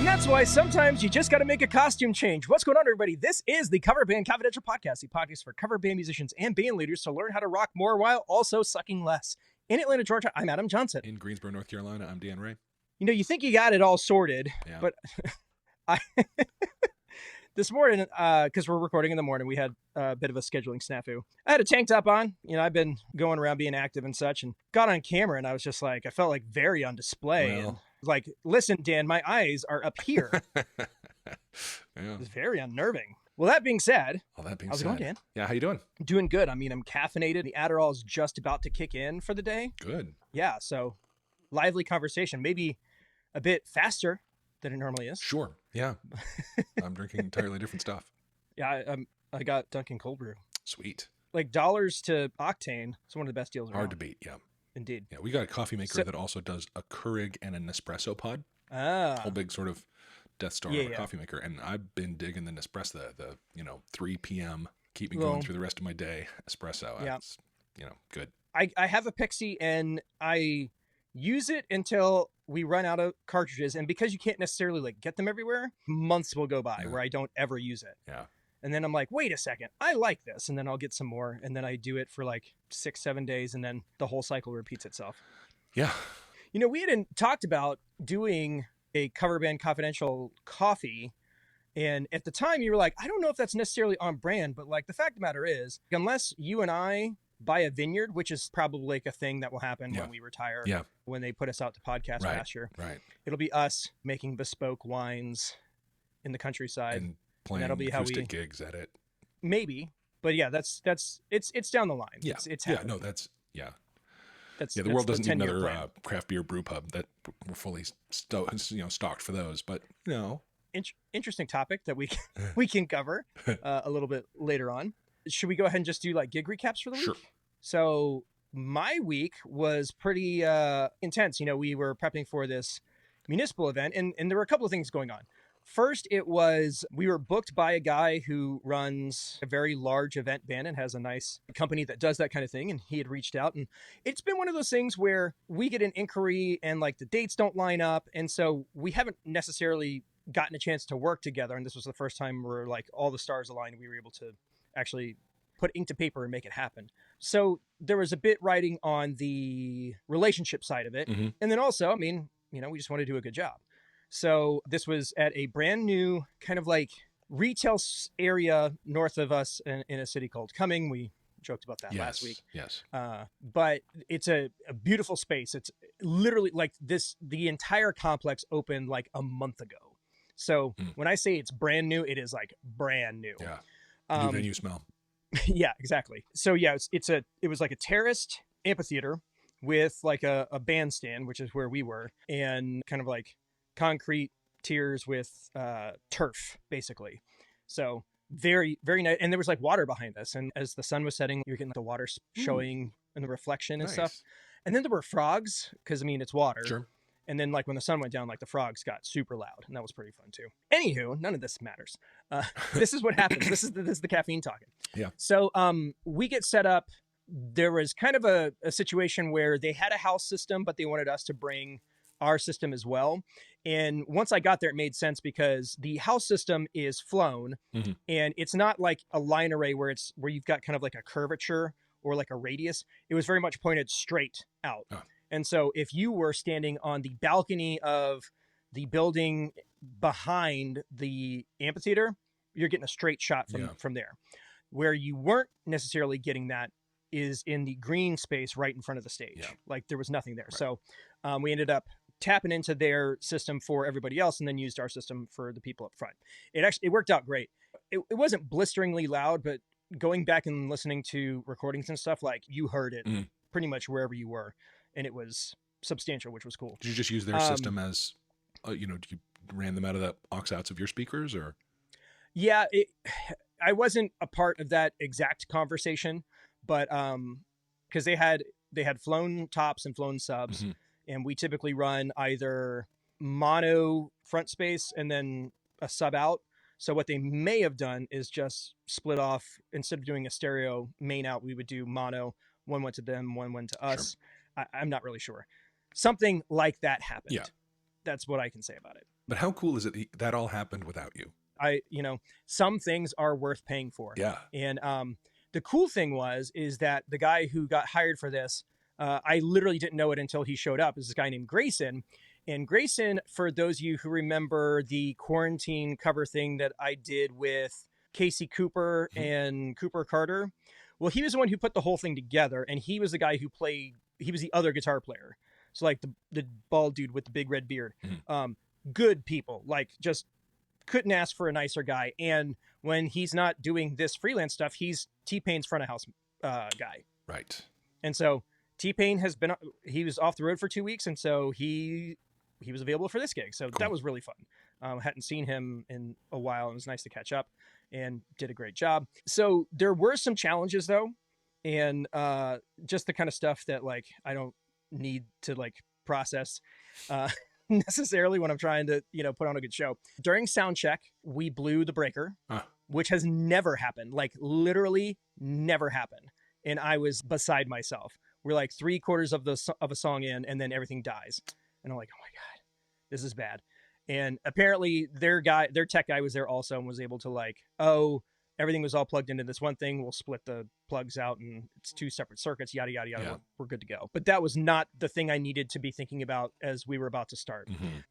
And that's why sometimes you just got to make a costume change. What's going on, everybody? This is the Coverbandconfidential Podcast, the podcast for cover band musicians and band leaders to learn how to rock more while also sucking less. In Atlanta, Georgia, I'm Adam Johnson. In Greensboro, North Carolina, I'm Dan Ray. You know, you think you got it all sorted, but this morning, because we're recording in the morning, we had a bit of a scheduling snafu. I had a tank top on. You know, I've been going around being active and such, and got on camera, and I was just like, I felt like very on display. Well. And like, listen, Dan, my eyes are up here. Yeah. It's very unnerving. Well, that being said, how's it going, Dan? Yeah, how you doing? Doing good. I mean, I'm caffeinated. The Adderall is just about to kick in for the day. Good. Yeah, so lively conversation. Maybe a bit faster than it normally is. Sure. Yeah. I'm drinking entirely different stuff. Yeah, I got Dunkin' Cold Brew. Sweet. Like $1 to octane. It's one of the best deals around. Hard to beat, yeah. Indeed. Yeah, we got a coffee maker that also does a Keurig and a Nespresso pod. Whole big sort of Death Star of a coffee maker. And I've been digging the Nespresso, the 3 p.m., keep me going through the rest of my day espresso. Yeah. It's, good. I have a Pixie, and I use it until we run out of cartridges. And because you can't necessarily like get them everywhere, months will go by where I don't ever use it. Yeah. And then I'm like, wait a second, I like this. And then I'll get some more. And then I do it for like 6-7 days. And then the whole cycle repeats itself. Yeah. You know, we hadn't talked about doing a Coverbandconfidential coffee. And at the time you were like, I don't know if that's necessarily on brand, but like the fact of the matter is, unless you and I buy a vineyard, which is probably like a thing that will happen when we retire, when they put us out to podcast pasture, it'll be us making bespoke wines in the countryside. And playing that'll be acoustic how gigs at it. Maybe. But yeah, it's down the line. Yeah. It's yeah. happening. No, that's, yeah. The world doesn't need another craft beer brew pub. That we're fully stocked for those. But interesting topic that we can cover a little bit later on. Should we go ahead and just do like gig recaps for the week? Sure. So my week was pretty intense. You know, we were prepping for this municipal event, and there were a couple of things going on. First, we were booked by a guy who runs a very large event band and has a nice company that does that kind of thing. And he had reached out, and it's been one of those things where we get an inquiry and like the dates don't line up. And so we haven't necessarily gotten a chance to work together. And this was the first time where like all the stars aligned and we were able to actually put ink to paper and make it happen. So there was a bit riding on the relationship side of it. Mm-hmm. And then also, I mean, we just want to do a good job. So this was at a brand new kind of like retail area north of us in a city called Cumming. We joked about that last week. Yes. But it's a beautiful space. It's literally like the entire complex opened like a month ago. So when I say it's brand new, it is like brand new. Yeah. New venue smell. Yeah, exactly. So yeah, it was like a terraced amphitheater with like a bandstand, which is where we were, and kind of like concrete tiers with turf, basically. So very, very nice. And there was like water behind us. And as the sun was setting, you're getting the water showing and the reflection and stuff. And then there were frogs, because I mean, it's water. Sure. And then like when the sun went down, like the frogs got super loud, and that was pretty fun too. Anywho, none of this matters. This is what happens. This is the caffeine talking. Yeah. So we get set up. There was kind of a situation where they had a house system, but they wanted us to bring our system as well. And once I got there, it made sense because the house system is flown, and it's not like a line array where you've got kind of like a curvature or like a radius. It was very much pointed straight out. Oh. And so if you were standing on the balcony of the building behind the amphitheater, you're getting a straight shot from there. Where you weren't necessarily getting that is in the green space right in front of the stage. Yeah. Like there was nothing there. Right. So we ended up tapping into their system for everybody else and then used our system for the people up front. It worked out great. It wasn't blisteringly loud, but going back and listening to recordings and stuff, like you heard it pretty much wherever you were. And it was substantial, which was cool. Did you just use their system as, you ran them out of the aux outs of your speakers, or? Yeah, I wasn't a part of that exact conversation, but because they had flown tops and flown subs, and we typically run either mono front space and then a sub out. So what they may have done is just split off, instead of doing a stereo main out, we would do mono. One went to them, one went to us. Sure. I'm not really sure. Something like that happened. Yeah. That's what I can say about it. But how cool is it that all happened without you? Some things are worth paying for. Yeah. And the cool thing is that the guy who got hired for this, I literally didn't know it until he showed up. Is this guy named Grayson. And Grayson, for those of you who remember the quarantine cover thing that I did with Casey Cooper and Cooper Carter, well, he was the one who put the whole thing together, and he was the guy he was the other guitar player. So like the bald dude with the big red beard. Good people, like just couldn't ask for a nicer guy. And when he's not doing this freelance stuff, he's T-Pain's front of house guy. Right. And so T-Pain he was off the road for 2 weeks, and so he was available for this gig. So cool. That was really fun. Hadn't seen him in a while. It was nice to catch up, and did a great job. So there were some challenges though. And just the kind of stuff that like, I don't need to like process necessarily when I'm trying to, put on a good show. During sound check, we blew the breaker, which has never happened, like literally never happened. And I was beside myself. We're like 3/4 of a song in, and then everything dies. And I'm like, oh my God, this is bad. And apparently their tech guy was there also and was able to like, everything was all plugged into this one thing. We'll split the plugs out and it's 2 separate circuits, yada, yada, yada. Yeah. We're good to go. But that was not the thing I needed to be thinking about as we were about to start.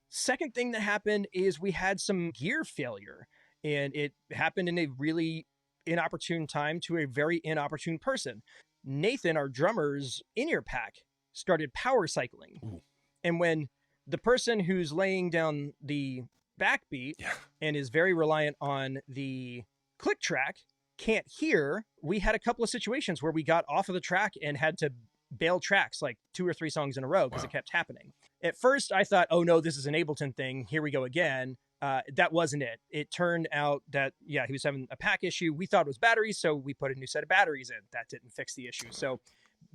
Second thing that happened is we had some gear failure, and it happened in a really inopportune time to a very inopportune person. Nathan, our drummer's in-ear pack, started power cycling. Ooh. And when the person who's laying down the backbeat and is very reliant on the click track can't hear, we had a couple of situations where we got off of the track and had to bail tracks like 2 or 3 songs in a row because it kept happening. At first I thought, oh no, this is an Ableton thing. Here we go again. That wasn't it. It turned out that, he was having a pack issue. We thought it was batteries, so we put a new set of batteries in. That didn't fix the issue. So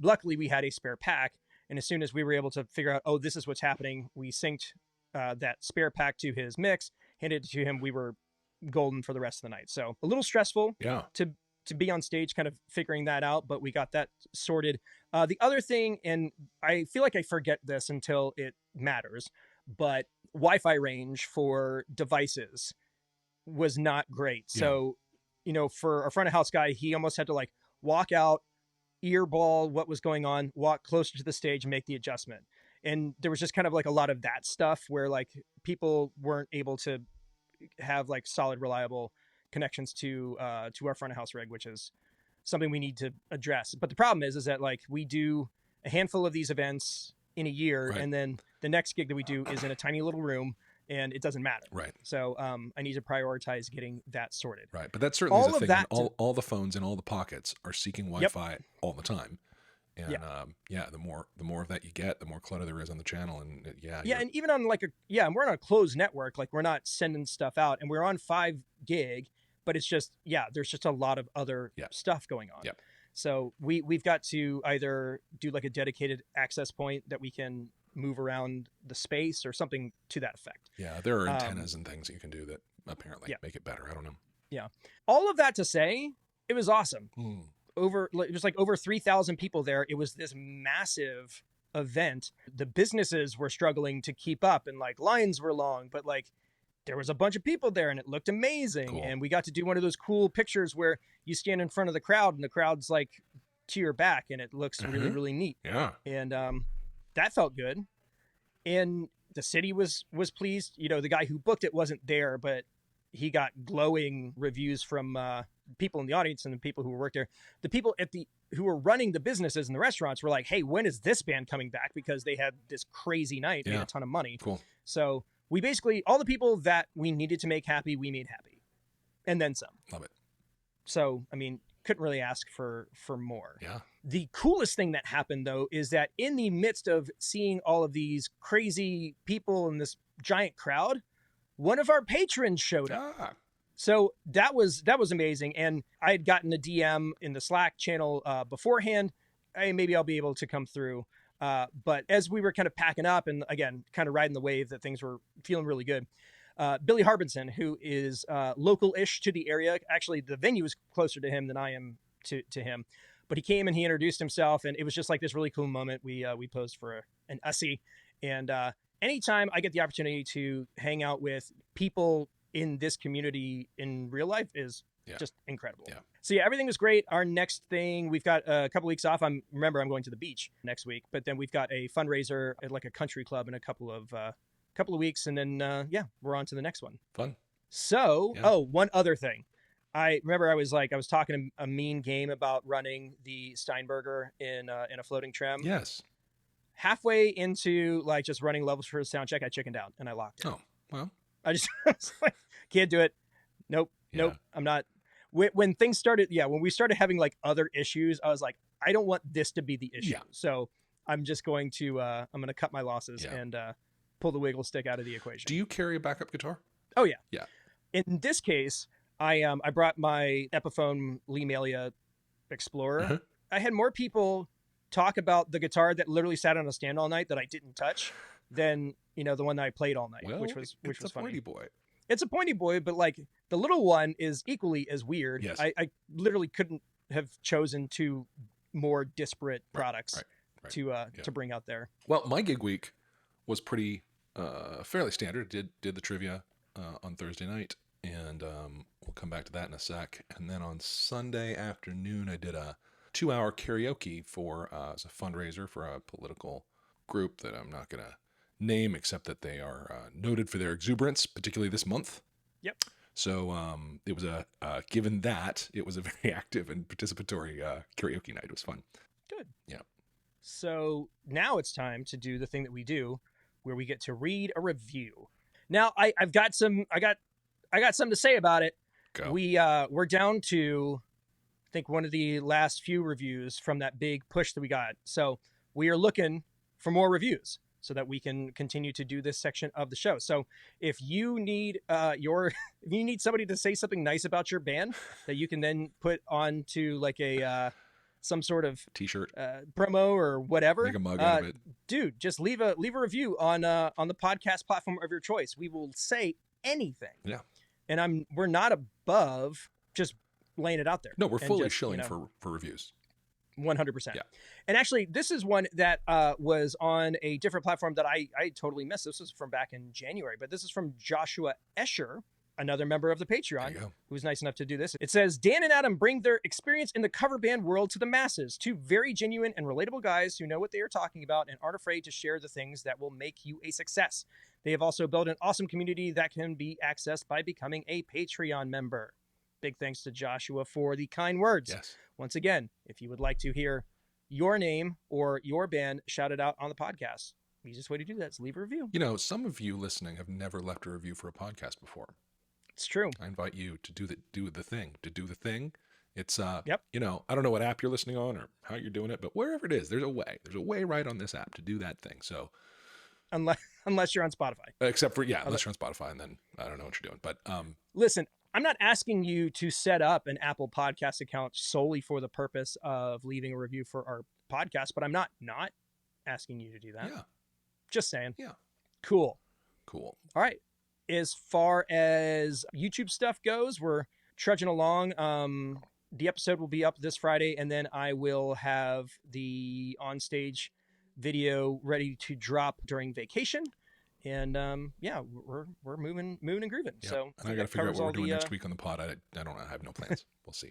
luckily we had a spare pack. And as soon as we were able to figure out, oh, this is what's happening, we synced that spare pack to his mix, handed it to him. We were golden for the rest of the night. So a little stressful to be on stage kind of figuring that out, but we got that sorted. The other thing, and I feel like I forget this until it matters, but Wi-Fi range for devices was not great. So, for our front of house guy, he almost had to like walk out, earball what was going on, walk closer to the stage and make the adjustment. And there was just kind of like a lot of that stuff where like people weren't able to have like solid, reliable connections to our front of house rig, which is something we need to address. But the problem is that like we do a handful of these events in a year, and then the next gig that we do is in a tiny little room, and it doesn't matter. Right. So I need to prioritize getting that sorted. Right. But that certainly is a thing. All the phones in all the pockets are seeking Wi-Fi all the time. And the more of that you get, the more clutter there is on the channel. And and even on like we're on a closed network, like we're not sending stuff out, and we're on 5 gig, but it's just, there's just a lot of other stuff going on. Yep. So we've got to either do like a dedicated access point that we can move around the space or something to that effect. Yeah, there are antennas and things that you can do that apparently make it better. I don't know. Yeah. All of that to say, it was awesome. It was like over 3,000 people there. It was this massive event. The businesses were struggling to keep up, and like lines were long, but like there was a bunch of people there and it looked amazing. Cool. And we got to do one of those cool pictures where you stand in front of the crowd and the crowd's like to your back, and it looks really, really neat. Yeah. And that felt good. And the city was pleased. The guy who booked it wasn't there, but he got glowing reviews from people in the audience and the people who worked there. The people who were running the businesses and the restaurants were like, hey, when is this band coming back? Because they had this crazy night, made a ton of money. Cool. So we basically, all the people that we needed to make happy, we made happy. And then some. Love it. So, I mean, couldn't really ask for more. Yeah. The coolest thing that happened, though, is that in the midst of seeing all of these crazy people in this giant crowd, one of our patrons showed up. So that was amazing. And I had gotten a DM in the Slack channel beforehand. Hey, maybe I'll be able to come through. But as we were kind of packing up and, again, kind of riding the wave that things were feeling really good, Billy Harbinson, who is local-ish to the area. Actually, the venue is closer to him than I am to him. But he came and he introduced himself, and it was just like this really cool moment. We posed for an Ussie, and anytime I get the opportunity to hang out with people in this community in real life is just incredible. Yeah. So yeah, everything was great. Our next thing, we've got a couple weeks off. I'm going to the beach next week, but then we've got a fundraiser at like a country club in a couple of weeks. And then, we're on to the next one. Fun. So, one other thing. I remember I was talking a mean game about running the Steinberger in a floating trim. Yes. Halfway into like just running levels for a sound check, I chickened out and I locked it. Oh, well. I was like, can't do it. Nope. I'm not. When things started, when we started having like other issues, I was like, I don't want this to be the issue. Yeah. So I'm just going to, cut my losses and pull the wiggle stick out of the equation. Do you carry a backup guitar? Oh yeah. Yeah. In this case, I brought my Epiphone Lemelia Explorer. Uh-huh. I had more people talk about the guitar that literally sat on a stand all night that I didn't touch than, the one that I played all night, which was funny. It's a pointy boy. It's a pointy boy, but like the little one is equally as weird. Yes. I literally couldn't have chosen two more disparate products to bring out there. Well, my gig week was pretty fairly standard. Did the trivia on Thursday night, and we'll come back to that in a sec. And then on Sunday afternoon, I did a 2-hour karaoke as a fundraiser for a political group that I'm not going to name, except that they are noted for their exuberance, particularly this month. Yep. So it was given that it was a very active and participatory karaoke night. It was fun. Good. Yeah. So now it's time to do the thing that we do, where we get to read a review. Now I've got something to say about it. Go. We're down to, I think, one of the last few reviews from that big push that we got. So we are looking for more reviews so that we can continue to do this section of the show. So if you need somebody to say something nice about your band that you can then put onto like a some sort of t-shirt promo or whatever, make a mug out of it, dude, just leave a review on the podcast platform of your choice. We will say anything. Yeah. And we're not above just laying it out there. No, we're fully shilling for reviews. 100%. Yeah. And actually, this is one that was on a different platform that I totally missed. This was from back in January, but this is from Joshua Escher, another member of the Patreon, who was nice enough to do this. It says, Dan and Adam bring their experience in the cover band world to the masses. Two very genuine and relatable guys who know what they are talking about and aren't afraid to share the things that will make you a success. They have also built an awesome community that can be accessed by becoming a Patreon member. Big thanks to Joshua for the kind words. Yes. Once again, if you would like to hear your name or your band shouted out on the podcast, the easiest way to do that is leave a review. Some of you listening have never left a review for a podcast before. It's true. I invite you to do the thing. It's yep. I don't know what app you're listening on or how you're doing it, but wherever it is, there's a way right on this app to do that thing. So unless you're on Spotify. Except for unless you're on Spotify, and then I don't know what you're doing. But listen, I'm not asking you to set up an Apple Podcast account solely for the purpose of leaving a review for our podcast, but I'm not asking you to do that. Yeah. Just saying. Yeah. Cool. All right. As far as YouTube stuff goes, we're trudging along. The episode will be up this Friday, and then I will have the onstage video ready to drop during vacation. And we're moving and grooving. Yeah. So and I got to figure out what we're doing next week on the pod. I don't know. I have no plans. We'll see.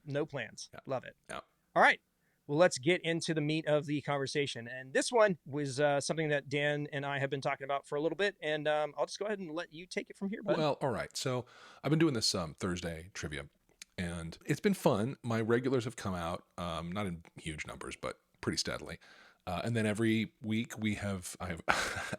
No plans. Yeah. Love it. Yeah. All right. Well, let's get into the meat of the conversation. And this one was something that Dan and I have been talking about for a little bit. And I'll just go ahead and let you take it from here, bud. Well, all right. So I've been doing this Thursday trivia, and it's been fun. My regulars have come out, not in huge numbers, but pretty steadily. And then every week I have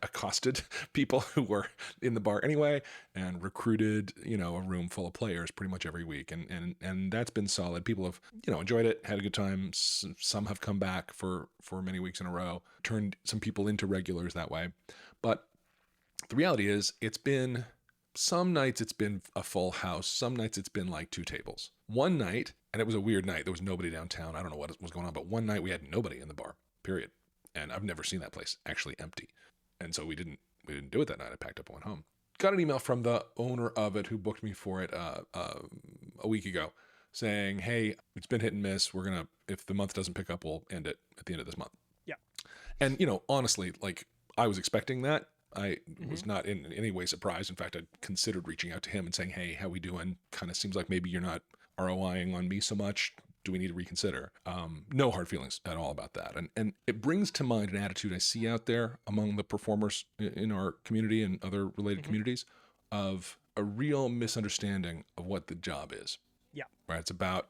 accosted people who were in the bar anyway and recruited, a room full of players pretty much every week. And that's been solid. People have, enjoyed it, had a good time. Some have come back for many weeks in a row, turned some people into regulars that way. But the reality is some nights it's been a full house. Some nights it's been like 2 tables. One night, and it was a weird night. There was nobody downtown. I don't know what was going on, but one night we had nobody in the bar. Period. And I've never seen that place actually empty. And so we didn't do it that night. I packed up and went home. Got an email from the owner of it who booked me for it a week ago saying, hey, it's been hit and miss. We're going to, if the month doesn't pick up, we'll end it at the end of this month. Yeah. And, honestly, like I was expecting that. I was not in any way surprised. In fact, I considered reaching out to him and saying, hey, how we doing? Kind of seems like maybe you're not ROIing on me so much. Do we need to reconsider? No hard feelings at all about that. And it brings to mind an attitude I see out there among the performers in our community and other related communities of a real misunderstanding of what the job is. Yeah. Right. It's about,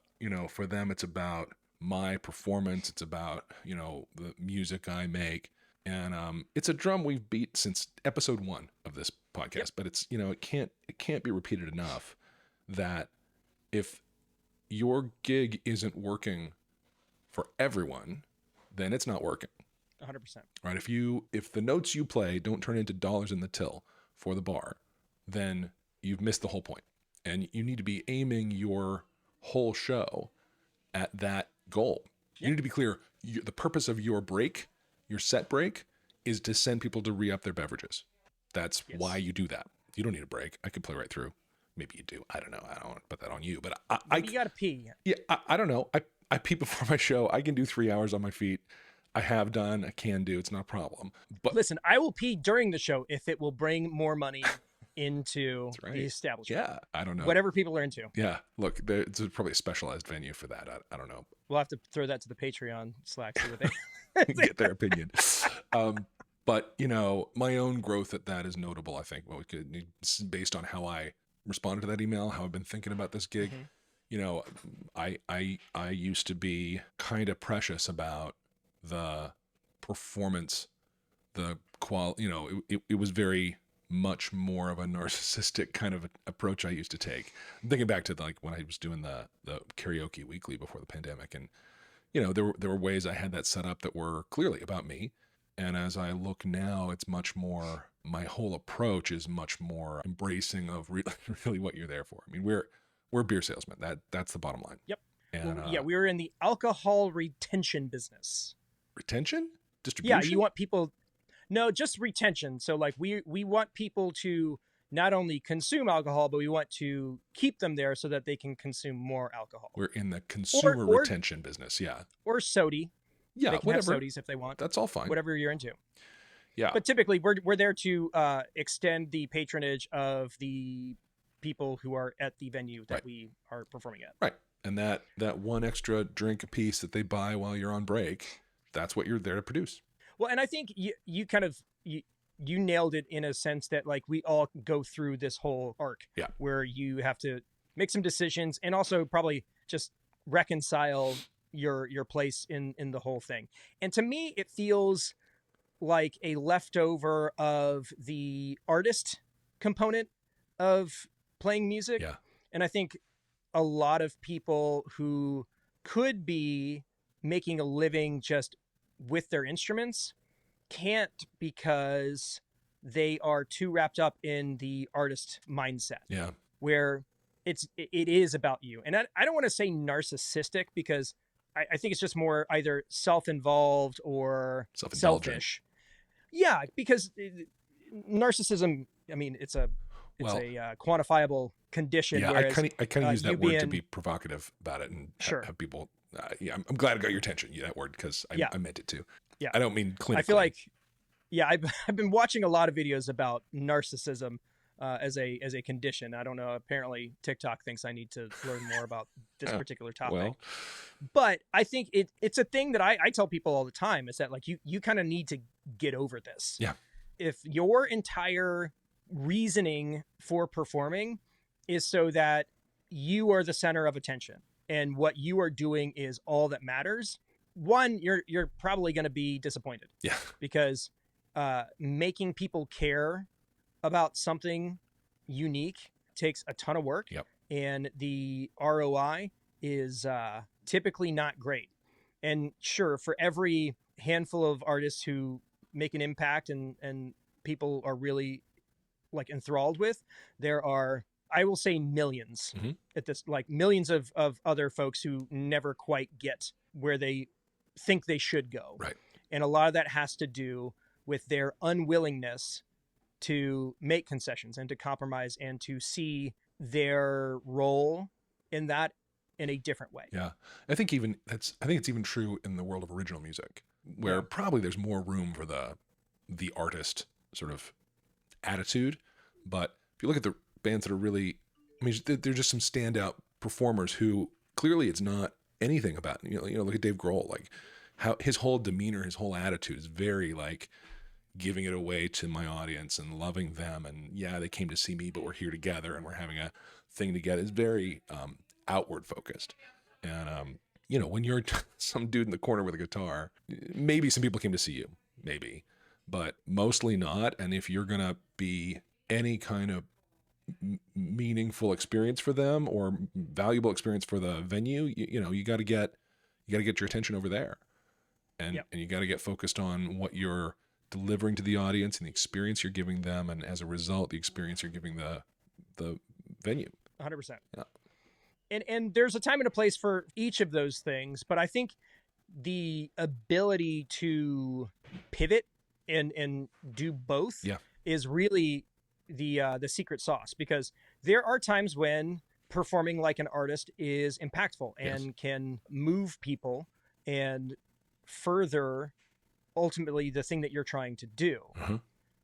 for them, it's about my performance. It's about, the music I make. And it's a drum we've beat since episode 1 of this podcast, but it's, it can't be repeated enough that if your gig isn't working for everyone, then it's not working. 100%. Right? If the notes you play don't turn into dollars in the till for the bar, then you've missed the whole point. And you need to be aiming your whole show at that goal. You need to be clear. The purpose of your break, your set break, is to send people to re-up their beverages. That's why you do that. You don't need a break. I could play right through. Maybe you do. I don't know. I don't want to put that on you, but you got to pee. Yeah. I don't know. I pee before my show. I can do 3 hours on my feet. I have done. I can do. It's not a problem. But listen, I will pee during the show if it will bring more money into the establishment. Yeah. I don't know. Whatever people are into. Yeah. Look, it's probably a specialized venue for that. I don't know. We'll have to throw that to the Patreon Slack. See what they get their opinion. But my own growth at that is notable. I think based on how I responded to that email, how I've been thinking about this gig. I used to be kind of precious about the performance, the quality. It was very much more of a narcissistic kind of approach I used to take. I'm thinking back to when I was doing the karaoke weekly before the pandemic, and there were ways I had that set up that were clearly about me. And as I look now, it's much more, my whole approach is much more embracing of really what you're there for. I mean, we're beer salesmen. That's the bottom line. Yep. And we were in the alcohol retention business. Retention? Distribution? Yeah, you want people, no, just retention. So we want people to not only consume alcohol, but we want to keep them there so that they can consume more alcohol. We're in the consumer retention business. Yeah. Or sody. Yeah, they can whatever. have sodies if they want. That's all fine. Whatever you're into. Yeah. But typically, we're there to extend the patronage of the people who are at the venue that we are performing at. Right. And that one extra drink a piece that they buy while you're on break, that's what you're there to produce. Well, and I think you kind of you nailed it in a sense that we all go through this whole arc where you have to make some decisions and also probably just reconcile your place in the whole thing. And to me, it feels like a leftover of the artist component of playing music. Yeah. And I think a lot of people who could be making a living just with their instruments can't because they are too wrapped up in the artist mindset. Yeah. Where it is about you. And I don't want to say narcissistic because I think it's just more either self-involved or selfish. Yeah, because narcissism, I mean, it's a quantifiable condition. Yeah, I kind of use that word to be provocative about it and have people. I'm glad I got your attention. That word because I meant it to. Yeah, I don't mean clinically. I feel like, I've been watching a lot of videos about narcissism as a condition. I don't know. Apparently, TikTok thinks I need to learn more about this particular topic. But I think it's a thing that I tell people all the time is that you kind of need to get over this. Yeah. If your entire reasoning for performing is so that you are the center of attention and what you are doing is all that matters, one, you're probably going to be disappointed. Yeah. Because making people care about something unique takes a ton of work. Yep. And the ROI is typically not great. And sure, for every handful of artists who make an impact and people are really enthralled with, there are, I will say, millions at this, millions of other folks who never quite get where they think they should go. Right. And a lot of that has to do with their unwillingness to make concessions and to compromise and to see their role in that in a different way. Yeah. I think it's even true in the world of original music where probably there's more room for the artist sort of attitude. But if you look at the bands that are really, I mean, they're just some standout performers who clearly it's not anything about, look at Dave Grohl, like how his whole demeanor, his whole attitude is very like giving it away to my audience and loving them. And yeah, they came to see me, but we're here together and we're having a thing together. It's very outward focused. And, when you're some dude in the corner with a guitar, maybe some people came to see you, maybe, but mostly not. And if you're going to be any kind of meaningful experience for them or valuable experience for the venue, you got to get your attention over there. And you got to get focused on what you're delivering to the audience and the experience you're giving them. And as a result, the experience you're giving the venue. 100%. Yeah. And there's a time and a place for each of those things, but I think the ability to pivot and do both is really the secret sauce, because there are times when performing like an artist is impactful and can move people and further ultimately the thing that you're trying to do.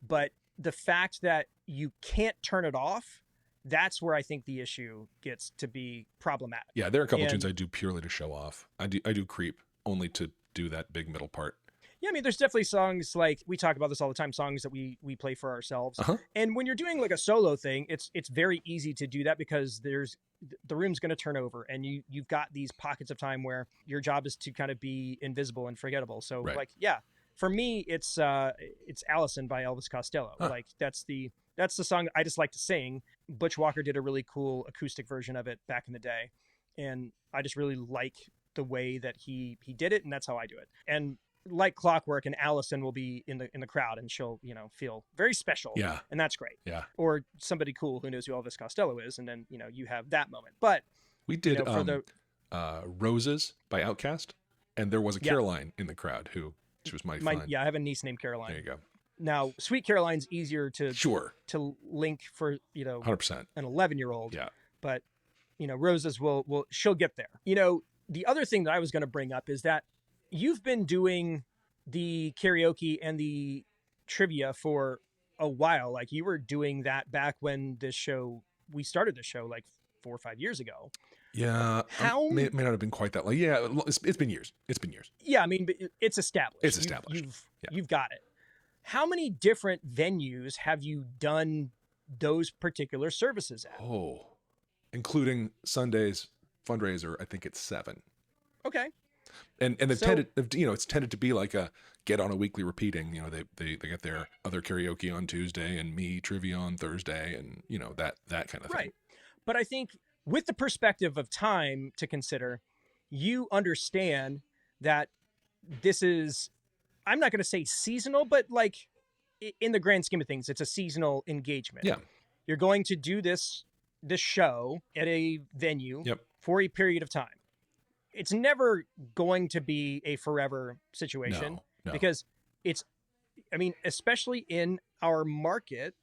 But the fact that you can't turn it off, that's where I think the issue gets to be problematic. Yeah, there are a couple tunes I do purely to show off. I do Creep only to do that big middle part. Yeah, I mean, there's definitely songs, like we talk about this all the time, songs that we play for ourselves. And when you're doing like a solo thing, it's very easy to do that because the room's going to turn over and you've got these pockets of time where your job is to kind of be invisible and forgettable. So for me, it's Allison by Elvis Costello. Like that's the song I just like to sing. Butch Walker did a really cool acoustic version of it back in the day. And I just really like the way that he did it. And that's how I do it. And like clockwork, and Allison will be in the crowd and she'll, feel very special. Yeah. And that's great. Yeah. Or somebody cool who knows who Elvis Costello is. And then, you have that moment. But we did Roses by Outkast. And there was a Caroline in the crowd she was mighty fun. Yeah, I have a niece named Caroline. There you go. Now, Sweet Caroline's easier to link for, 100%. an 11-year-old. Yeah. But, Roses she'll get there. The other thing that I was going to bring up is that you've been doing the karaoke and the trivia for a while. Like you were doing that back when we started the show like 4 or 5 years ago. Yeah. May not have been quite that long. Yeah. It's been years. Yeah. I mean, it's established. You've got it. How many different venues have you done those particular services at? Oh, including Sunday's fundraiser, I think it's 7. Okay. And it's tended to be like a get on a weekly repeating. They get their other karaoke on Tuesday and me trivia on Thursday, and that kind of thing. Right. But I think with the perspective of time to consider, you understand that this is, I'm not going to say seasonal, but like in the grand scheme of things, it's a seasonal engagement. Yeah. You're going to do this show at a venue for a period of time. It's never going to be a forever situation because especially in our market,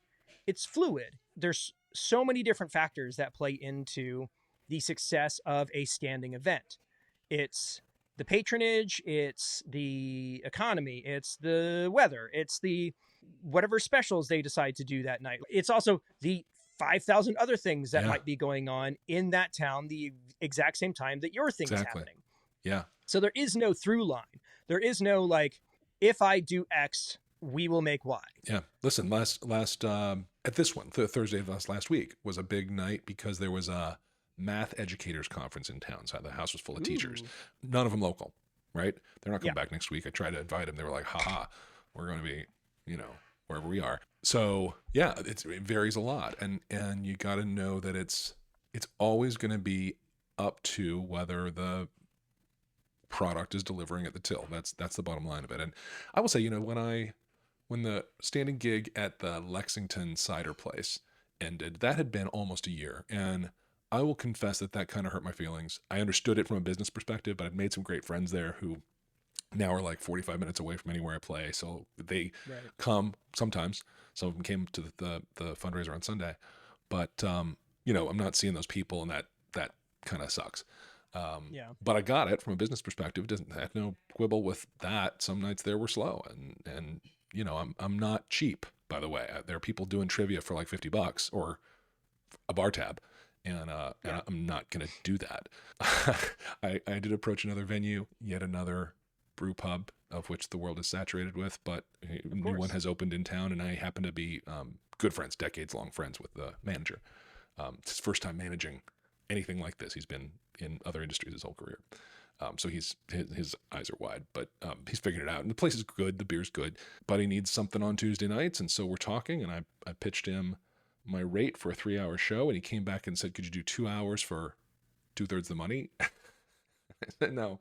it's fluid. There's so many different factors that play into the success of a standing event. It's the patronage, it's the economy, it's the weather, it's the whatever specials they decide to do that night. It's also the 5,000 other things that might be going on in that town the exact same time that your thing is happening. Yeah. So there is no through line. There is no like, if I do X, we will make Y. Yeah. Listen, last at this one, Thursday of last week was a big night because there was a math educators conference in town. So the house was full of teachers, none of them local, right? They're not coming back next week. I tried to invite them. They were like, haha, we're going to be, wherever we are. So yeah, it varies a lot. And you got to know that it's always going to be up to whether the product is delivering at the till. That's the bottom line of it. And I will say, when the standing gig at the Lexington cider place ended, that had been almost a year. And I will confess that kind of hurt my feelings. I understood it from a business perspective, but I'd made some great friends there who now are like 45 minutes away from anywhere I play. So they come sometimes. Some of them came to the fundraiser on Sunday, but I'm not seeing those people, and that kind of sucks. But I got it from a business perspective. I had no quibble with that. Some nights there were slow, and I'm not cheap. by the way. There are people doing trivia for like $50 or a bar tab. And I'm not going to do that. I did approach another venue, yet another brew pub, of which the world is saturated with, but a new one has opened in town, and I happen to be good friends, decades-long friends with the manager. It's his first time managing anything like this. He's been in other industries his whole career. So his eyes are wide, but he's figured it out. And the place is good, the beer's good, but he needs something on Tuesday nights, and so we're talking, and I pitched him my rate for a 3-hour show, and he came back and said, could you do 2 hours for 2/3 the money? I said, no,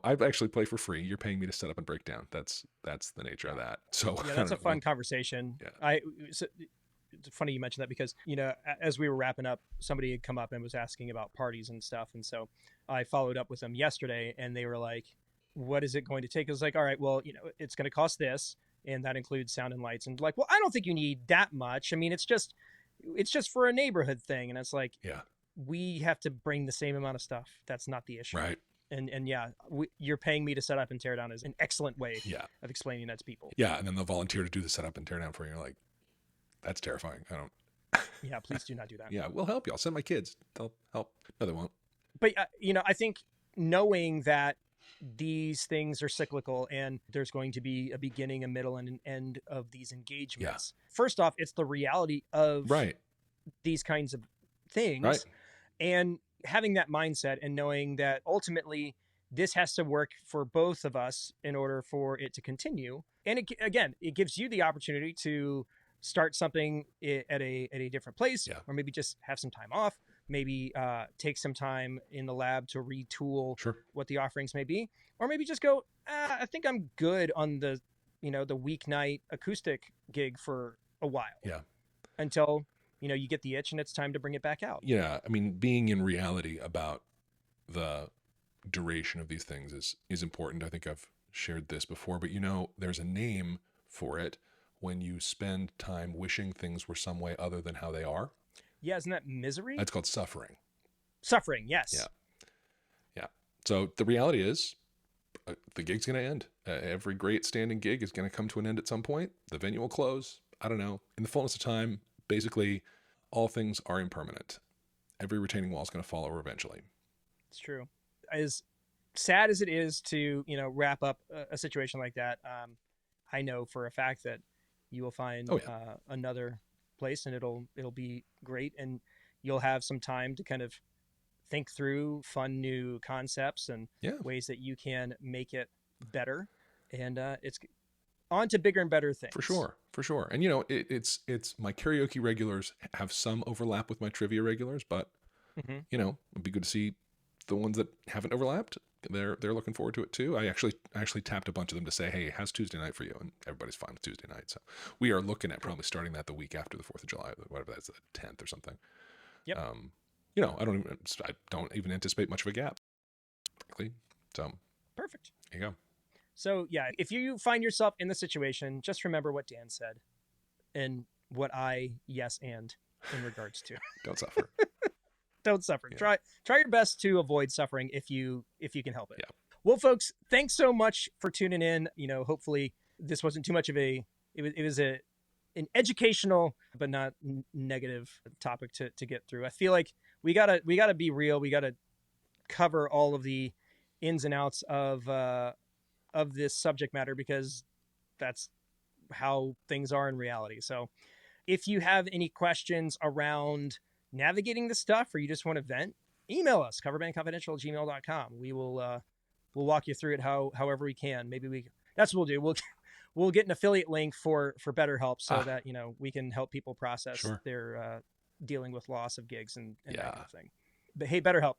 I actually play for free. You're paying me to set up and break down. That's the nature of that. So yeah, that's a fun conversation. Yeah. It's funny you mentioned that because, as we were wrapping up, somebody had come up and was asking about parties and stuff. And so I followed up with them yesterday, and they were like, what is it going to take? I was like, all right, well, it's going to cost this. And that includes sound and lights. And like, well, I don't think you need that much. I mean, it's just for a neighborhood thing. And it's like, yeah, we have to bring the same amount of stuff. That's not the issue. Right. And yeah, you're paying me to set up and tear down is an excellent way of explaining that to people. Yeah. And then they'll volunteer to do the setup and tear down for you. You're like, that's terrifying. I don't. Yeah, please do not do that. Yeah, we'll help you. I'll send my kids. They'll help. No, they won't. But, I think knowing that these things are cyclical and there's going to be a beginning, a middle, and an end of these engagements. Yeah. First off, it's the reality of these kinds of things. Right. And having that mindset and knowing that ultimately this has to work for both of us in order for it to continue. And it gives you the opportunity to start something at a different place, or maybe just have some time off. Maybe take some time in the lab to retool what the offerings may be, or maybe just go, I think I'm good on the weeknight acoustic gig for a while. Yeah. Until, you get the itch and it's time to bring it back out. Yeah. I mean, being in reality about the duration of these things is important. I think I've shared this before, but there's a name for it when you spend time wishing things were some way other than how they are. Yeah, isn't that misery? That's called suffering. Suffering, yes. Yeah. So the reality is the gig's going to end. Every great standing gig is going to come to an end at some point. The venue will close. I don't know. In the fullness of time, basically, all things are impermanent. Every retaining wall is going to fall over eventually. It's true. As sad as it is to, wrap up a situation like that, I know for a fact that you will find another place and it'll be great, and you'll have some time to kind of think through fun new concepts and ways that you can make it better, and it's on to bigger and better things. For sure. And it's my karaoke regulars have some overlap with my trivia regulars, but it'd be good to see the ones that haven't overlapped. They're looking forward to it too. I actually tapped a bunch of them to say, hey, how's Tuesday night for you? And everybody's fine with Tuesday night. So we are looking at probably starting that the week after the 4th of July, whatever that's, the 10th or something. Yep. I don't even anticipate much of a gap. So perfect. There you go. So yeah, if you find yourself in the situation, just remember what Dan said and what I and in regards to. Don't suffer. Don't suffer. Yeah. Try your best to avoid suffering if you can help it. Yeah. Well, folks, thanks so much for tuning in. Hopefully this wasn't too much of it was an educational but not negative topic to get through. I feel like we gotta be real. We gotta cover all of the ins and outs of this subject matter because that's how things are in reality. So if you have any questions around navigating the stuff, or you just want to vent, email us, coverbandconfidential@gmail.com. We will we'll walk you through it however we can. Maybe that's what we'll do. We'll get an affiliate link for BetterHelp so that we can help people process their dealing with loss of gigs and that kind of thing. But hey, BetterHelp,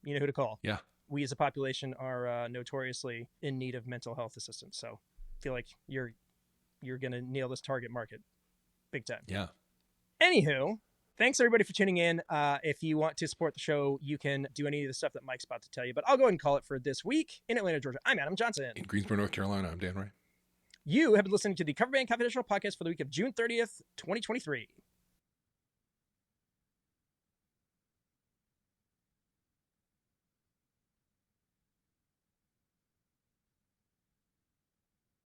you know who to call. Yeah. We as a population are notoriously in need of mental health assistance. So I feel like you're gonna nail this target market big time. Yeah. Anywho, thanks everybody for tuning in. If you want to support the show, you can do any of the stuff that Mike's about to tell you, but I'll go ahead and call it for this week. In Atlanta, Georgia, I'm Adam Johnson. In Greensboro, North Carolina, I'm Dan Ray. You have been listening to the Coverband Confidential podcast for the week of June 30th, 2023.